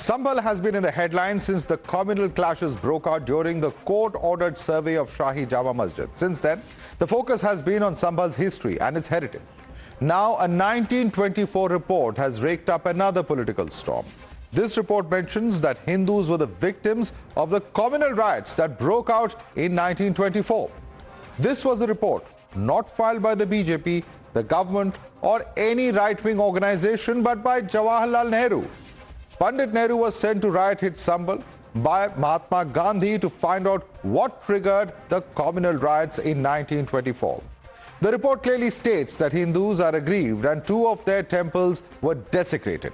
Sambhal has been in the headlines since the communal clashes broke out during the court-ordered survey of Shahi Jama Masjid. Since then, the focus has been on Sambhal's history and its heritage. Now, a 1924 report has raked up another political storm. This report mentions that Hindus were the victims of the communal riots that broke out in 1924. This was a report not filed by the BJP, the government, or any right-wing organization, but by Jawaharlal Nehru. Pandit Nehru was sent to riot-hit Sambhal by Mahatma Gandhi to find out what triggered the communal riots in 1924. The report clearly states that Hindus are aggrieved and two of their temples were desecrated.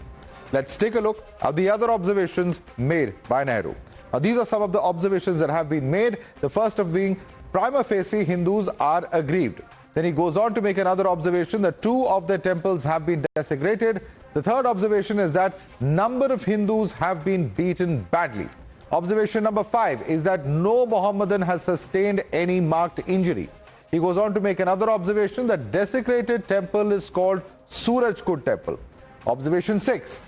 Let's take a look at the other observations made by Nehru. Now, these are some of the observations that have been made. The first of being, prima facie, Hindus are aggrieved. Then he goes on to make another observation that two of their temples have been desecrated. The third observation is that number of Hindus have been beaten badly. Observation number 5 is that no Mohammedan has sustained any marked injury. He goes on to make another observation that desecrated temple is called Surajkund temple. Observation 6.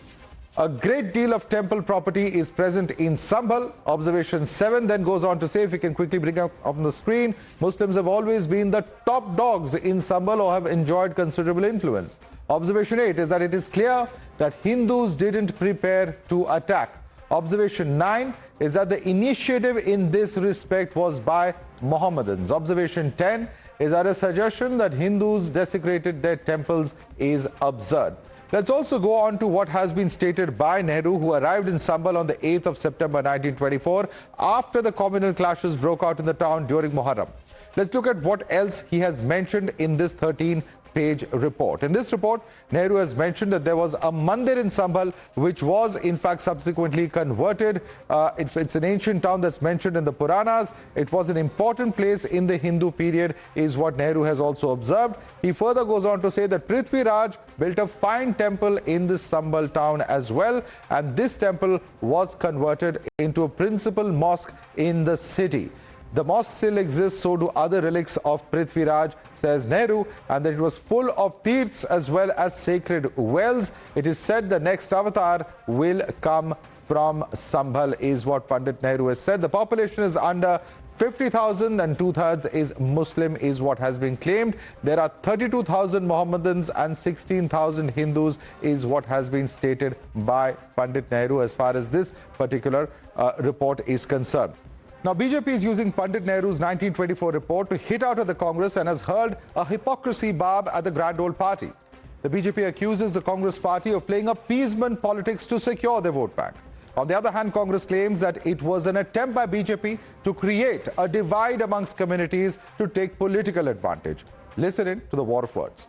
A great deal of temple property is present in Sambhal. Observation 7 then goes on to say, if we can quickly bring up on the screen, Muslims have always been the top dogs in Sambhal or have enjoyed considerable influence. Observation 8 is that it is clear that Hindus didn't prepare to attack. Observation 9 is that the initiative in this respect was by Mohammedans. Observation 10 is that a suggestion that Hindus desecrated their temples is absurd. Let's also go on to what has been stated by Nehru, who arrived in Sambhal on the 8th of September 1924 after the communal clashes broke out in the town during Muharram. Let's look at what else he has mentioned in this 13-page report. In this report, Nehru has mentioned that there was a mandir in Sambhal which was in fact subsequently converted. It's an ancient town that's mentioned in the Puranas. It was an important place in the Hindu period, is what Nehru has also observed. He further goes on to say that Prithvi Raj built a fine temple in this Sambhal town as well, and this temple was converted into a principal mosque in the city. The mosque still exists, so do other relics of Prithvi Raj, says Nehru, and that it was full of tirths as well as sacred wells. It is said the next avatar will come from Sambhal, is what Pandit Nehru has said. The population is under 50,000 and two-thirds is Muslim, is what has been claimed. There are 32,000 Mohammedans and 16,000 Hindus, is what has been stated by Pandit Nehru as far as this particular report is concerned. Now, BJP is using Pandit Nehru's 1924 report to hit out at the Congress and has hurled a hypocrisy barb at the grand old party. The BJP accuses the Congress party of playing appeasement politics to secure their vote bank. On the other hand, Congress claims that it was an attempt by BJP to create a divide amongst communities to take political advantage. Listen in to the war of words.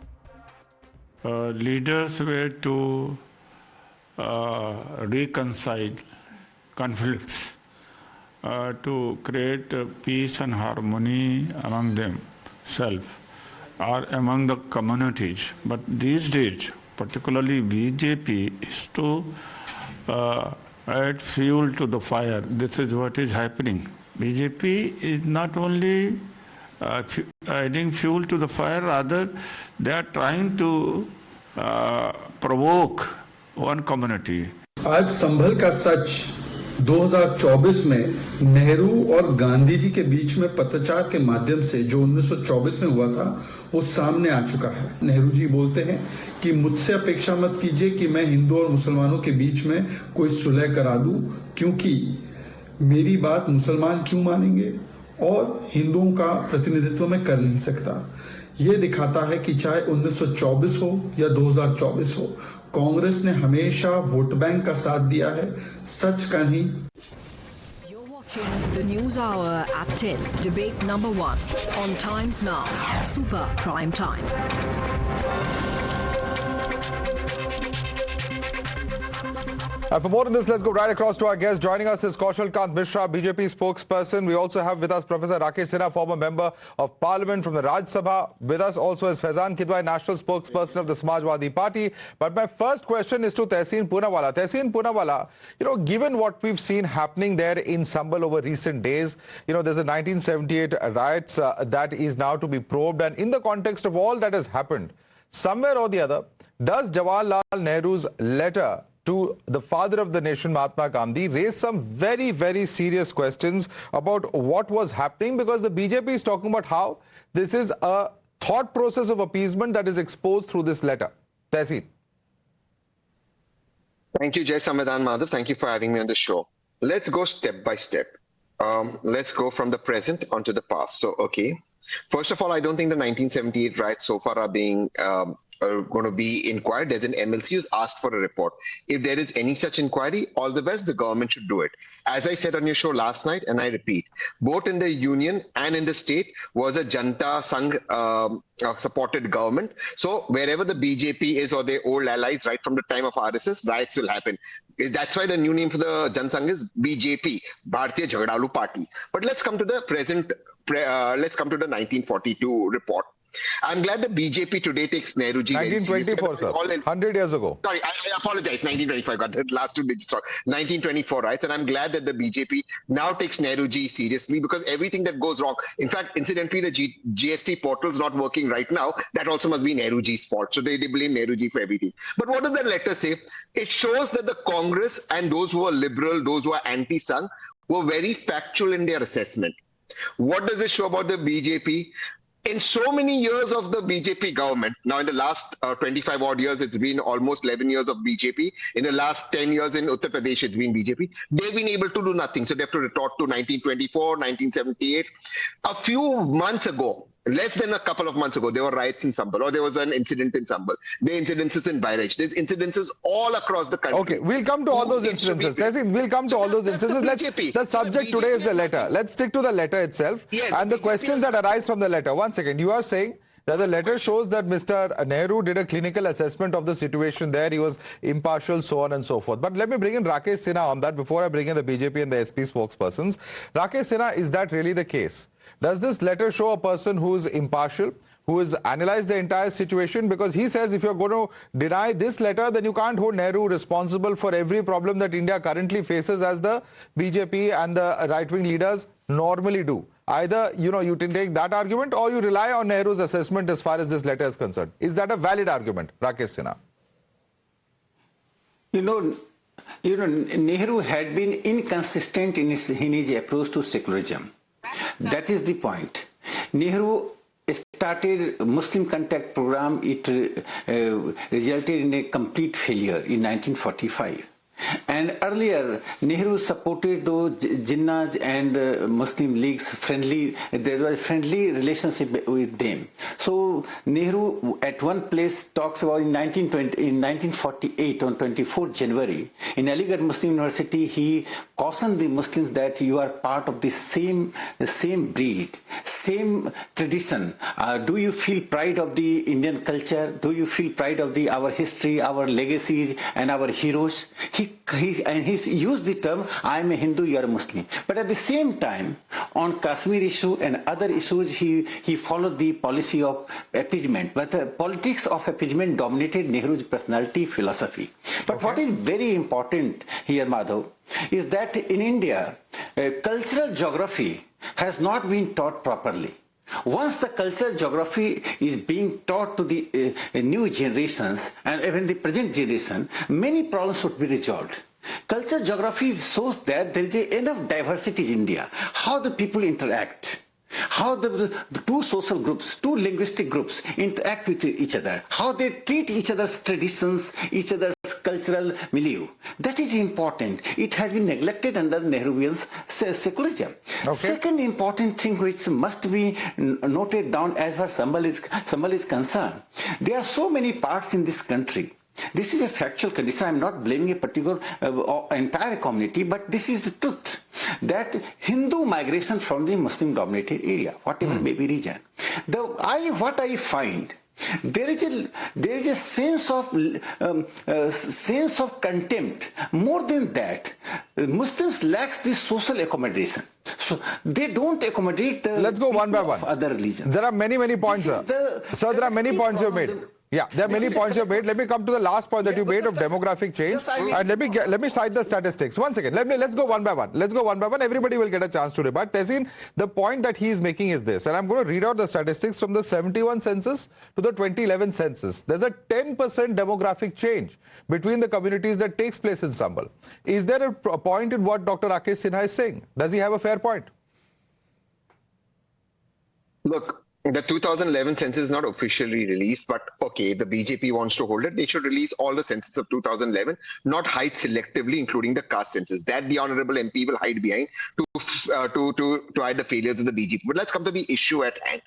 Leaders were to reconcile conflicts, to create peace and harmony among themselves or among the communities. But these days, particularly BJP, is to add fuel to the fire. This is what is happening. BJP is not only adding fuel to the fire, rather they are trying to provoke one community. आज संभल का सच 2024 में नेहरू और गांधी जी के बीच में पत्राचार के माध्यम से जो 1924 में हुआ था वो सामने आ चुका है। नेहरू जी बोलते हैं कि मुझसे अपेक्षा मत कीजिए कि मैं हिंदू और मुसलमानों के बीच में कोई सुलह करा दूं, क्योंकि मेरी बात मुसलमान क्यों मानेंगे और हिंदुओं का प्रतिनिधित्व मैं कर नहीं सकता। ये दिखाता है कि चाहे 1924 हो या 2024 हो, कांग्रेस ने हमेशा वोट बैंक का साथ दिया है, सच का नहीं। You're watching the News Hour at 10, debate number 1 on Times Now, Super Prime Time. For more on this, let's go right across to our guest. Joining us is Kaushal Kant Mishra, BJP spokesperson. We also have with us Professor Rakesh Sinha, former member of Parliament from the Raj Sabha. With us also is Faizan Kidwai, national spokesperson of the Samajwadi Party. But my first question is to Tehseen Poonawalla. Tehseen Poonawalla, given what we've seen happening there in Sambhal over recent days, there's a 1978 riots that is now to be probed. And in the context of all that has happened, somewhere or the other, does Jawaharlal Nehru's letter to the father of the nation, Mahatma Gandhi, raised some very, very serious questions about what was happening, because the BJP is talking about how this is a thought process of appeasement that is exposed through this letter. Tehseen. Thank you, Jai Samvidhan Madhav. Thank you for having me on the show. Let's go step by step. Let's go from the present onto the past. So, okay. First of all, I don't think the 1978 riots so far are being going to be inquired. There's an MLC who's asked for a report. If there is any such inquiry, all the best, the government should do it. As I said on your show last night, and I repeat, both in the union and in the state was a Janta Sangh supported government. So wherever the BJP is or their old allies, right from the time of RSS, riots will happen. That's why the new name for the Jansangh is BJP, Bharatiya Jhagadalu Party. But let's come to the present. Let's come to the 1942 report. I'm glad the BJP today takes Nehru-ji 1924, sir. 100 years ago. Sorry, I apologize. 1925. Got the last two digits. Sorry. 1924, right? And I'm glad that the BJP now takes Nehru-ji seriously, because everything that goes wrong. In fact, incidentally, the GST portal is not working right now. That also must be Nehru-ji's fault. So they blame Nehru-ji for everything. But what does that letter say? It shows that the Congress and those who are liberal, those who are anti-Sangh, were very factual in their assessment. What does it show about the BJP? In so many years of the BJP government, now in the last 25 odd years, it's been almost 11 years of BJP. In the last 10 years in Uttar Pradesh, it's been BJP. They've been able to do nothing. So they have to retort to 1924, 1978. A few months ago, less than a couple of months ago, there were riots in Sambhal, or there was an incident in Sambhal. There are incidences in Bairaj. There's incidences all across the country. Okay, we'll come to all those incidences. We'll come to all those incidences. The subject today is the letter. Let's stick to the letter itself and the questions that arise from the letter. One second. You are saying that the letter shows that Mr. Nehru did a clinical assessment of the situation there. He was impartial, so on and so forth. But let me bring in Rakesh Sinha on that before I bring in the BJP and the SP spokespersons. Rakesh Sinha, is that really the case? Does this letter show a person who is impartial, who has analyzed the entire situation? Because he says if you're going to deny this letter, then you can't hold Nehru responsible for every problem that India currently faces, as the BJP and the right-wing leaders normally do. Either, you can take that argument, or you rely on Nehru's assessment as far as this letter is concerned. Is that a valid argument, Rakesh Sinha? Nehru had been inconsistent in his approach to secularism. That is the point. Nehru started Muslim contact program. It resulted in a complete failure in 1945. And earlier, Nehru supported those Jinnahs and Muslim leagues friendly. There was a friendly relationship with them. So Nehru at one place talks about in 1948 on 24th January in Aligarh Muslim University, he cautioned the Muslims that you are part of the same breed, same tradition. Do you feel pride of the Indian culture? Do you feel pride of our history, our legacies, and our heroes? He used the term, I am a Hindu, you are a Muslim. But at the same time, on Kashmir issue and other issues, he followed the policy of appeasement. But the politics of appeasement dominated Nehru's personality, philosophy. But what is very important here, Madhav, is that in India, cultural geography has not been taught properly. Once the cultural geography is being taught to the new generations and even the present generation, many problems would be resolved. Cultural geography shows that there is enough diversity in India, how the people interact, how the two social groups, two linguistic groups interact with each other, how they treat each other's traditions, each other's cultural milieu. That is important. It has been neglected under Nehruvian secularism. Okay. Second important thing which must be noted down as far as Sambhal is concerned, there are so many parts in this country. This is a factual condition. I am not blaming a particular entire community, but this is the truth, that Hindu migration from the Muslim-dominated area, whatever may be region. What I find, there is a sense of contempt. More than that, Muslims lack this social accommodation. So they don't accommodate the Let's go one by one. Other religions. There are many points, sir. Sir, there are many points you have made. Yeah, there are many points you made. Let me come to the last point that you made of demographic change. And let me cite the statistics. One second. Let's go one by one. Let's go one by one. Everybody will get a chance to rebut. Tehseen, the point that he is making is this, and I'm going to read out the statistics from the 71 census to the 2011 census. There's a 10% demographic change between the communities that takes place in Sambhal. Is there a point in what Dr. Rakesh Sinha is saying? Does he have a fair point? Look, the 2011 census is not officially released, but okay, the BJP wants to hold it. They should release all the census of 2011, not hide selectively, including the caste census. That the honorable MP will hide behind to hide the failures of the BJP. But let's come to the issue at hand.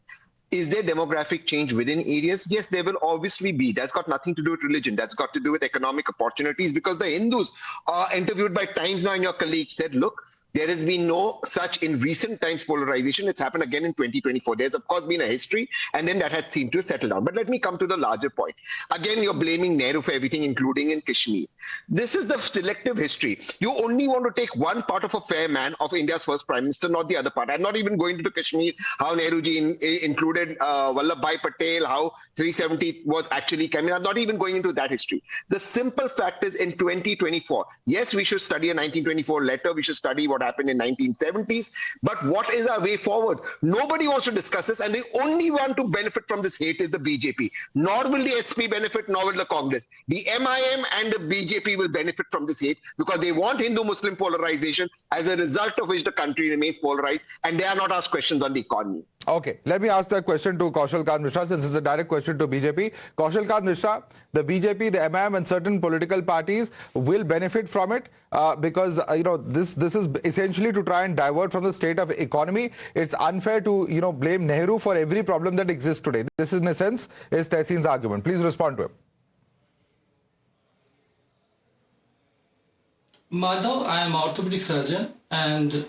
Is there demographic change within areas? Yes, there will obviously be. That's got nothing to do with religion. That's got to do with economic opportunities, because the Hindus are interviewed by Times Now, and your colleague said, look, there has been no such in recent times polarization. It's happened again in 2024. There's, of course, been a history, and then that had seemed to settle down. But let me come to the larger point. Again, you're blaming Nehru for everything, including in Kashmir. This is the selective history. You only want to take one part of a fair man of India's first prime minister, not the other part. I'm not even going to Kashmir, how Nehruji included Vallabhbhai Patel, how 370 was actually coming. I'm not even going into that history. The simple fact is, in 2024, yes, we should study a 1924 letter. We should study what happened in 1970s, but what is our way forward? Nobody wants to discuss this, and the only one to benefit from this hate is the BJP. Nor will the SP benefit, nor will the Congress. The MIM and the BJP will benefit from this hate because they want Hindu-Muslim polarization, as a result of which the country remains polarized, and they are not asked questions on the economy. Okay, let me ask that question to Kaushal Kant Mishra, since it's a direct question to BJP. Kaushal Kant Mishra, the BJP, the MIM and certain political parties will benefit from it because this is essentially to try and divert from the state of economy. It's unfair to blame Nehru for every problem that exists today. This is, in a sense, is Tehseen's argument. Please respond to him. Madhav, I am an orthopedic surgeon, and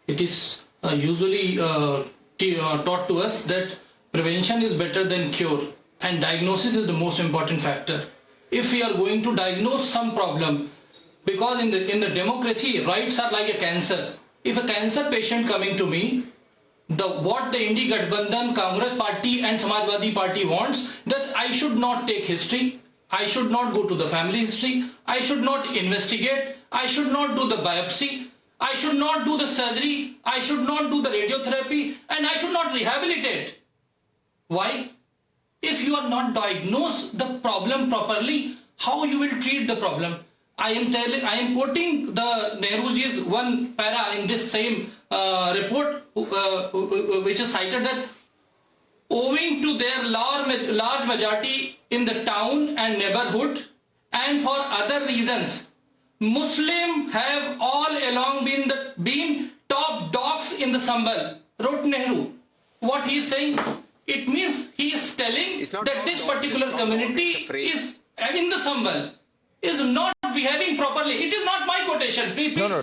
it is usually taught to us that prevention is better than cure, and diagnosis is the most important factor. If we are going to diagnose some problem, because in the democracy, rights are like a cancer. If a cancer patient coming to me, what the Indi Gadbandhan, Congress Party and Samajwadi Party wants, that I should not take history, I should not go to the family history, I should not investigate, I should not do the biopsy, I should not do the surgery, I should not do the radiotherapy, and I should not rehabilitate. Why? If you are not diagnosed the problem properly, how you will treat the problem? I am quoting the Nehruji's one para in this same report, which is cited that owing to their large majority in the town and neighborhood, and for other reasons, Muslims have all along been top dogs in the Sambhal, wrote Nehru. What he is saying, it means he is telling that this particular community is in the Sambhal is not behaving properly. It is not my quotation.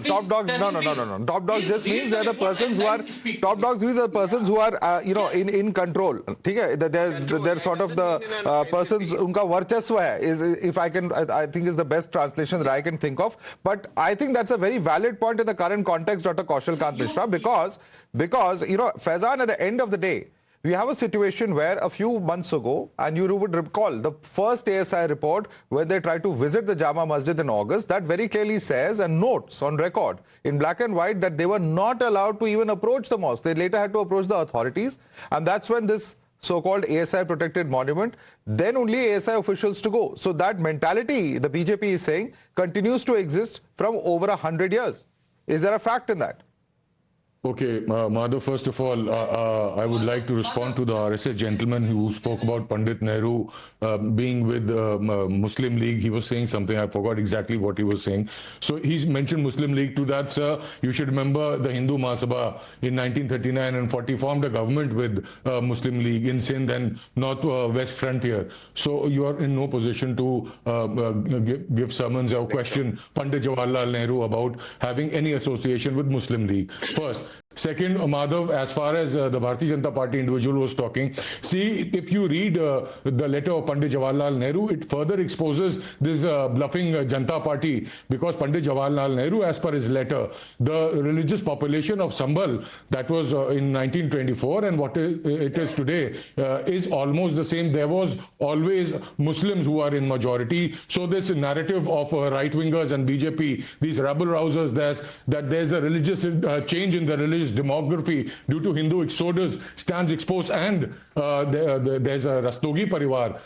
Top dogs. No. Top dogs just means they are the persons who are top dogs. These are the persons who are in control. Okay, they're sort of the persons. Unka varchasva hai is, if I think is the best translation that I can think of. But I think that's a very valid point in the current context, Dr. Kaushal Kant Mishra, because Faizan, at the end of the day, we have a situation where a few months ago, and you would recall the first ASI report when they tried to visit the Jama Masjid in August, that very clearly says and notes on record in black and white that they were not allowed to even approach the mosque. They later had to approach the authorities, and that's when this so-called ASI protected monument, then only ASI officials to go. So that mentality, the BJP is saying, continues to exist from over 100 years. Is there a fact in that? Okay, Madhav, first of all, I would like to respond to the RSS gentleman who spoke about Pandit Nehru being with Muslim League. He was saying something, I forgot exactly what he was saying. So he mentioned Muslim League. To that, sir, you should remember the Hindu Mahasabha in 1939 and 40 formed a government with Muslim League in Sindh and North-West Frontier. So you are in no position to give sermons or question Pandit Jawaharlal Nehru about having any association with Muslim League. First. Second, Madhav, as far as the Bharatiya Janata Party individual was talking, see, if you read the letter of Pandit Jawaharlal Nehru, it further exposes this bluffing Janata Party, because Pandit Jawaharlal Nehru, as per his letter, the religious population of Sambhal, that was in 1924, and what it is today, is almost the same. There was always Muslims who are in majority. So this narrative of right-wingers and BJP, these rabble-rousers, that there's a religious change in the religious demography due to Hindu exodus stands exposed. And there's a Rastogi Parivar.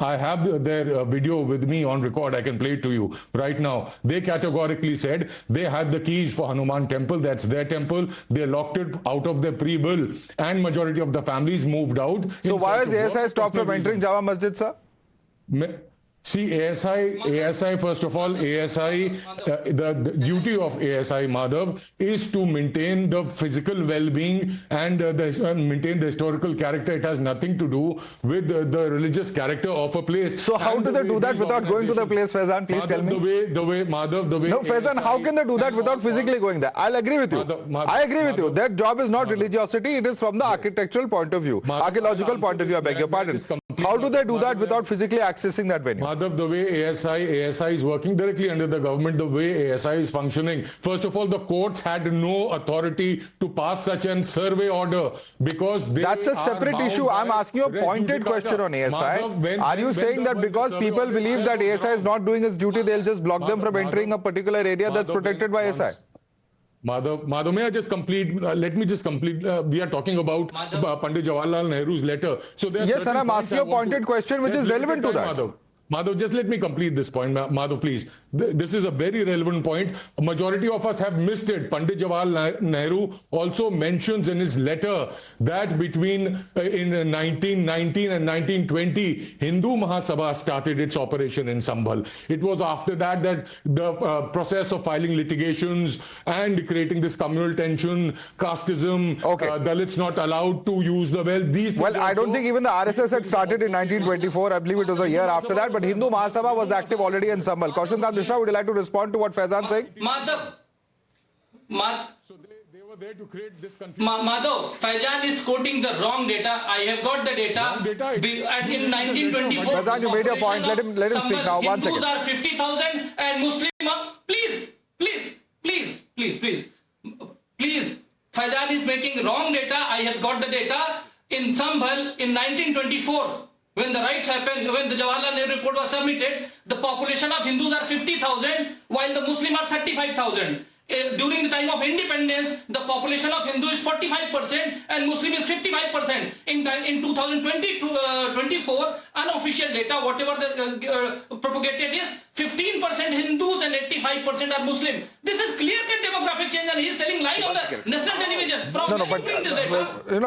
I have their video with me on record. I can play it to you right now. They categorically said they had the keys for Hanuman temple. That's their temple. They locked it out of their pre-bill, and majority of the families moved out. So why is ASI stopped from entering Jama Masjid, sir? See, ASI, first of all, ASI, the duty of ASI, Madhav, is to maintain the physical well-being and maintain the historical character. It has nothing to do with the religious character of a place. So how do they do that without going to the place, Faizan? Please tell me. Madhav, the way... No, Faizan, how can they do that without physically going there? I'll agree with you. I agree with you. Their job is not religiosity. It is from the architectural point of view, archaeological point of view, I beg your pardon. How do they do that without physically accessing that venue? Madhav, the way ASI is working directly under the government, the way ASI is functioning, first of all, the courts had no authority to pass such a survey order, because they That's a separate issue. I'm asking you a pointed question on ASI. Madhav, are you saying that because people believe that ASI is not doing its duty, they'll just block them from entering a particular area that's protected by ASI? Madhav, may I just complete? Let me just complete. We are talking about Pandit Jawaharlal Nehru's letter. So yes, and I'm asking a pointed question which is relevant to that. Madhav, just let me complete this point. Madhav, please. This is a very relevant point. A majority of us have missed it. Pandit Jawaharlal Nehru also mentions in his letter that between in 1919 and 1920, Hindu Mahasabha started its operation in Sambhal. It was after that that the process of filing litigations and creating this communal tension, casteism, Dalits not allowed to use the well. Well, I don't think even the RSS had started in 1924. I believe it was a year after that. But Hindu Mahasabha was active already in Sambhal. Kaushal Kant Mishra, would you like to respond to what Faizan is saying? So they were there to create this confusion. Madhav, Faizan is quoting the wrong data. I have got the data. In 1924, Faizan, you made your point. Let him speak now. 1 second. Hindus are 50,000 and Muslims are... Please. Faizan is making wrong data. I have got the data. In Sambhal, in 1924, when the rights happened, when the Jawaharlal Nehru report was submitted, the population of Hindus are 50,000, while the Muslims are 35,000. During the time of independence, the population of Hindu is 45% and Muslim is 55%. In 2024, unofficial data, whatever the propagated is, 15% Hindus and 85% are Muslim. This is clear-cut demographic change, and he is telling lie on the national television.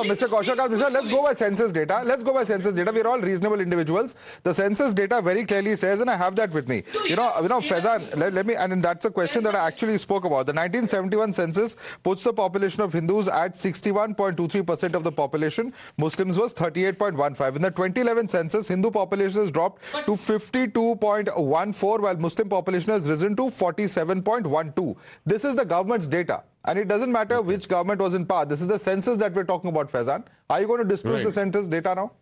Mr. Kaushal Kant Mishra, let's go by census data. We are all reasonable individuals. The census data very clearly says, and I have that with me. Faizan, let me, and that's a question that I actually spoke about. The 1971 census puts the population of Hindus at 61.23% of the population. Muslims was 38.15. In the 2011 census, Hindu population has dropped to 52.14, while Muslim population has risen to 47.12. This is the government's data. And it doesn't matter which government was in power. This is the census that we're talking about, Faizan. Are you going to dismiss the census data now?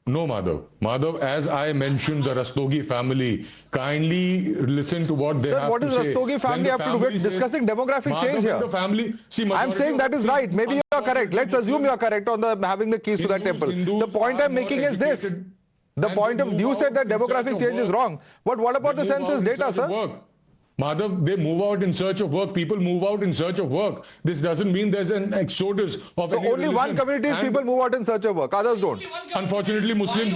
No, Madhav. Madhav, as I mentioned, the Rastogi family, kindly listen to what they have to say. Sir, what does Rastogi family have to do? We're discussing demographic change here. I'm saying that is right. Maybe you're correct. Let's assume you're correct on having the keys to that temple. The point I'm making is this. The point of you said that demographic change is wrong. But what about the census data, sir? Madhav, they move out in search of work. People move out in search of work. This doesn't mean there's an exodus of So only one community is people move out in search of work. Others don't. Unfortunately, Muslims,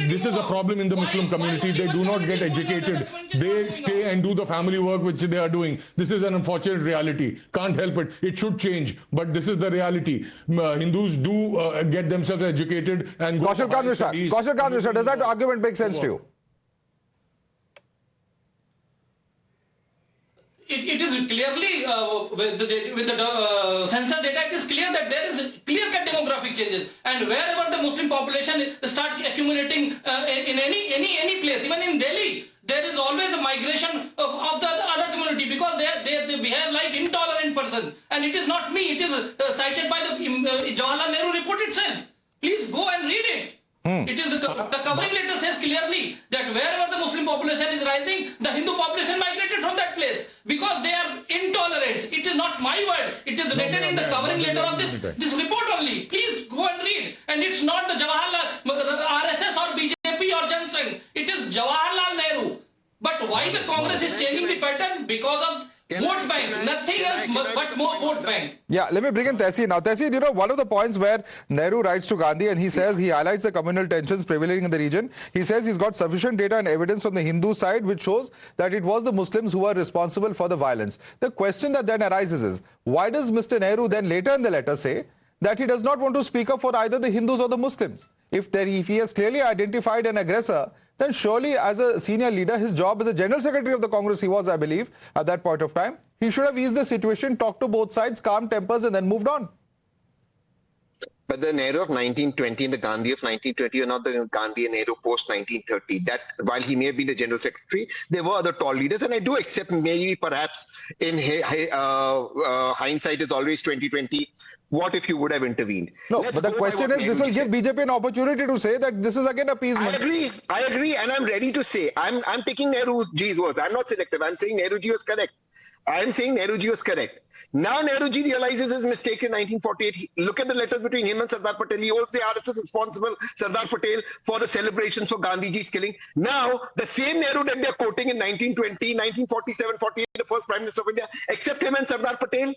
this is a problem in the Muslim community. They do not get educated. They stay and do the family work which they are doing. This is an unfortunate reality. Can't help it. It should change. But this is the reality. Hindus do get themselves educated and go Kaushal Kant Mishra, does that argument make sense to you? It is clearly, with the census data, it is clear that there is clear-cut demographic changes. And wherever the Muslim population start accumulating in any place, even in Delhi, there is always a migration of the other community because they behave like intolerant person. And it is not me, it is cited by the Jawaharlal Nehru report itself. Please go and read it. It is the covering letter says clearly that wherever the Muslim population is rising, the Hindu population migrated from that place because they are intolerant. It is not my word. It is written in the covering letter of this report only. Please go and read. And it's not the Jawaharlal, RSS or BJP or Jan Sangh. It is Jawaharlal Nehru. But why the Congress is changing the pattern? Because of vote bank, nothing else but more vote bank. Yeah, let me bring in Tehseen now. Tehseen, you know, one of the points where Nehru writes to Gandhi and he says, he highlights the communal tensions prevailing in the region. He says he's got sufficient data and evidence from the Hindu side which shows that it was the Muslims who were responsible for the violence. The question that then arises is, why does Mr. Nehru then later in the letter say that he does not want to speak up for either the Hindus or the Muslims? If he has clearly identified an aggressor, then surely as a senior leader, his job as a General Secretary of the Congress, he was, I believe, at that point of time, he should have eased the situation, talked to both sides, calmed tempers and then moved on. But the Nehru of 1920 and the Gandhi of 1920 are not the Gandhi and Nehru post 1930. That while he may have been the General Secretary, there were other tall leaders, and I do accept maybe perhaps in hindsight is always 2020. What if you would have intervened? No, but the question is, this will give BJP an opportunity to say that this is again appeasement. I agree, and I'm ready to say I'm taking Nehru G's words. I'm not selective. I'm saying Nehru G was correct. I'm saying Nehru Ji was correct. Now Nehru Ji realizes his mistake in 1948. Look at the letters between him and Sardar Patel. He holds the RSS responsible, Sardar Patel, for the celebrations for Gandhiji's killing. Now, the same Nehru that they're quoting in 1920, 1947, 48, the first Prime Minister of India, except him and Sardar Patel.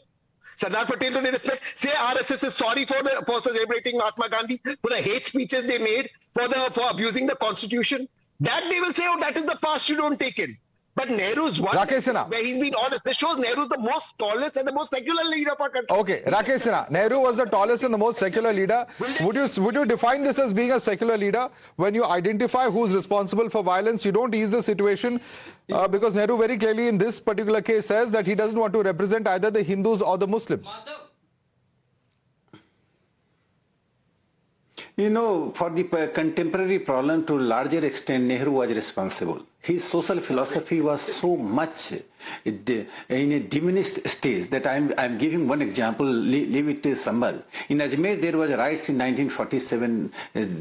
Sardar Patel, with respect, say RSS is sorry for celebrating Mahatma Gandhi, for the hate speeches they made, for abusing the Constitution. That they will say, oh, that is the past, you don't take it. But Nehru's one where he's been honest. This shows Nehru's the most tallest and the most secular leader of our country. Okay, Rakesh Sinha, Nehru was the tallest and the most secular leader. Would you define this as being a secular leader? When you identify who's responsible for violence, you don't ease the situation because Nehru very clearly in this particular case says that he doesn't want to represent either the Hindus or the Muslims. You know, for the contemporary problem, to a larger extent, Nehru was responsible. His social philosophy was so much in a diminished stage that I'm giving one example, leave it to Sambhal. In Ajmer, there was riots in 1947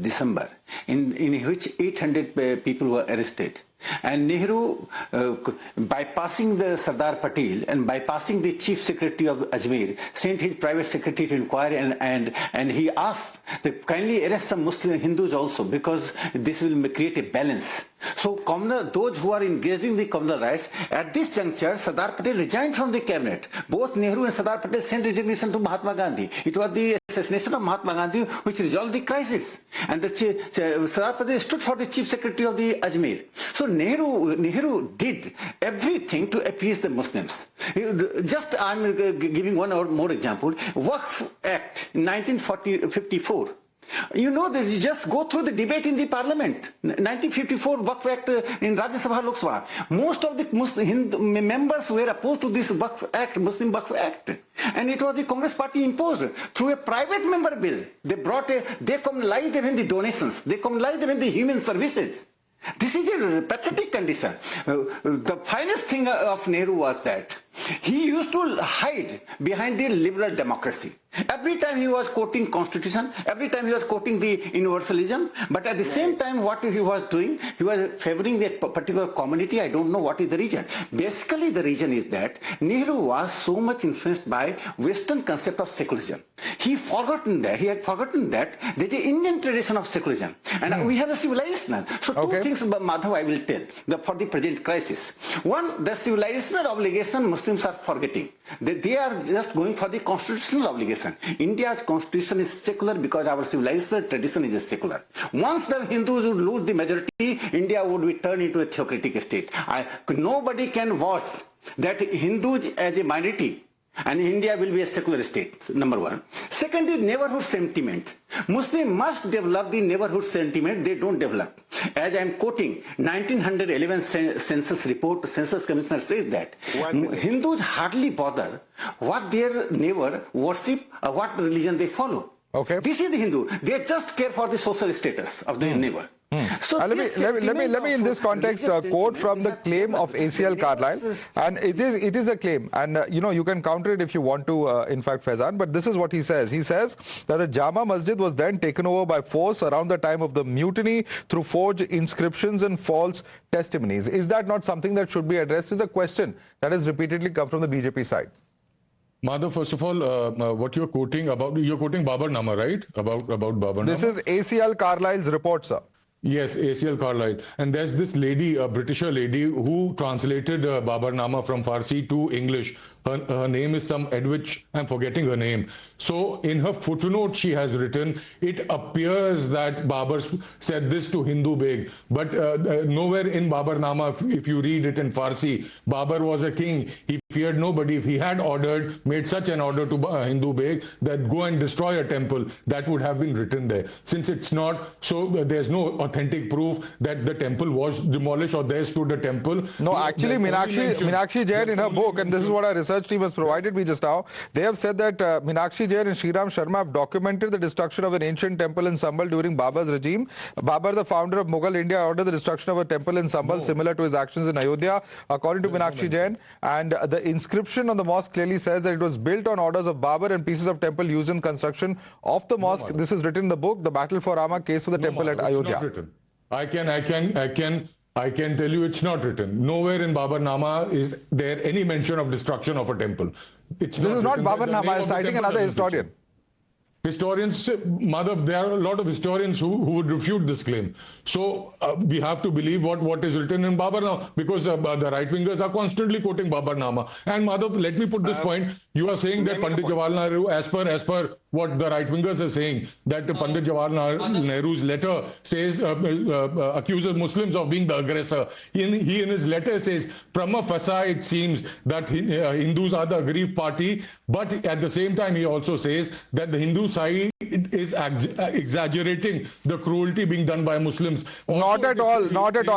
December, in which 800 people were arrested. And Nehru, bypassing the Sardar Patel and bypassing the Chief Secretary of Ajmer, sent his private secretary to inquire and he asked to kindly arrest some Muslim Hindus also because this will create a balance. So those who are engaged in the communal riots, at this juncture, Sardar Patel resigned from the cabinet. Both Nehru and Sardar Patel sent resignation to Mahatma Gandhi. It was the assassination of Mahatma Gandhi which resolved the crisis. And Sardar Patel stood for the Chief Secretary of the Ajmer. So Nehru did everything to appease the Muslims. Just I'm giving one more example. Waqf Act in 1954. You know this, you just go through the debate in the parliament. 1954 Waqf Act in Rajya Sabha, Lok Sabha. Most of the Muslim members were opposed to this Waqf Act, Muslim Waqf Act. And it was the Congress party imposed through a private member bill. They communalized them in the donations. They communalized them in the human services. This is a pathetic condition. The finest thing of Nehru was that he used to hide behind the liberal democracy. Every time he was quoting Constitution, every time he was quoting the universalism, but at the same time what he was doing, he was favoring that particular community. I don't know what is the reason. Basically the reason is that Nehru was so much influenced by Western concept of secularism. He had forgotten that there is an Indian tradition of secularism. And we have a civilization. So two things about Madhav I will tell for the present crisis. One, the civilizational obligation Muslims are forgetting. They are just going for the constitutional obligation. India's constitution is secular because our civilizational tradition is secular. Once the Hindus would lose the majority, India would be turned into a theocratic state. Nobody can watch that Hindus as a minority and India will be a secular state, number one. Second is neighborhood sentiment. Muslims must develop the neighborhood sentiment, they don't develop. As I am quoting, 1911 census report, Census Commissioner says that Hindus hardly bother what their neighbor worship or what religion they follow. Okay. This is the Hindu. They just care for the social status of their neighbor. So let me in this context quote from the claim of ACL Carlyle, and it is a claim, and you can counter it if you want to, in fact, Faizan, but this is what he says. He says that the Jama Masjid was then taken over by force around the time of the mutiny through forged inscriptions and false testimonies. Is that not something that should be addressed? Is a question that has repeatedly come from the BJP side. Madhav, first of all, what you're quoting Babar Nama, right? About Babar Nama. This is ACL Carlyle's report, sir. Yes, ACL Carlyle. And there's this lady, a Britisher lady, who translated Babar Nama from Farsi to English. Her name is some Edwidge, I'm forgetting her name. So in her footnote she has written, it appears that Babar said this to Hindu Beg. But nowhere in Babar Nama, if you read it in Farsi, Babar was a king. He feared nobody. If he had made such an order to Hindu Beg that go and destroy a temple, that would have been written there. Since it's not, so there's no authentic proof that the temple was demolished or there stood a temple. No, actually, Meenakshi Jain in her book, and this is what our research team has provided me just now, they have said that Meenakshi Jain and Shriram Sharma have documented the destruction of an ancient temple in Sambhal during Babar's regime. Babar, the founder of Mughal India, ordered the destruction of a temple in Sambhal similar to his actions in Ayodhya, according to Meenakshi Jain. And the inscription on the mosque clearly says that it was built on orders of Babar and pieces of temple used in construction of the mosque. This is written in the book, The Battle for Rama, Case for the Temple at Ayodhya. I can tell you it's not written. Nowhere in Babar Nama is there any mention of destruction of a temple. This is not Babar Nama, I'm citing another historian. Historians, Madhav, there are a lot of historians who would refute this claim. So we have to believe what is written in Babar Nama, because the right-wingers are constantly quoting Babar Nama. And Madhav, let me put this point. You are saying that Pandit Jawaharlal Nehru, as per what the right-wingers are saying, that Pandit Jawaharlal Nehru's letter says, accuses Muslims of being the aggressor. He in his letter says, prima facie it seems that Hindus are the aggrieved party, but at the same time he also says that the Hindu side is exaggerating the cruelty being done by Muslims. Not at all.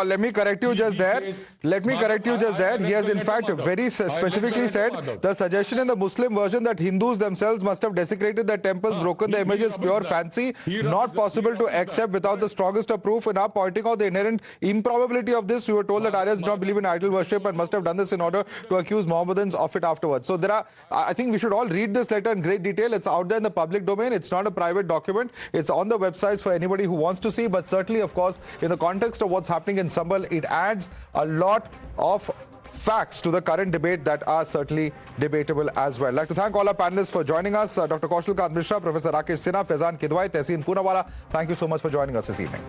Let me correct you just there. He has in fact very specifically said the suggestion in the Muslim version that Hindus themselves must have desecrated their temples, broken the images, pure fancy, not possible to accept without the strongest of proof. In our pointing out the inherent improbability of this, we were told that Aryas do not believe in idol worship and must have done this in order to accuse Mohammedans of it afterwards. So I think we should all read this letter in great detail. It's out there in the public domain. It's not a private document. It's on the websites for anybody who wants to see. But certainly, of course, in the context of what's happening in Sambhal, it adds a lot of facts to the current debate that are certainly debatable as well. I'd like to thank all our panelists for joining us. Dr. Kaushal Kant Mishra, Professor Rakesh Sinha, Faizan Kidwai, Tehseen Poonawala. Thank you so much for joining us this evening.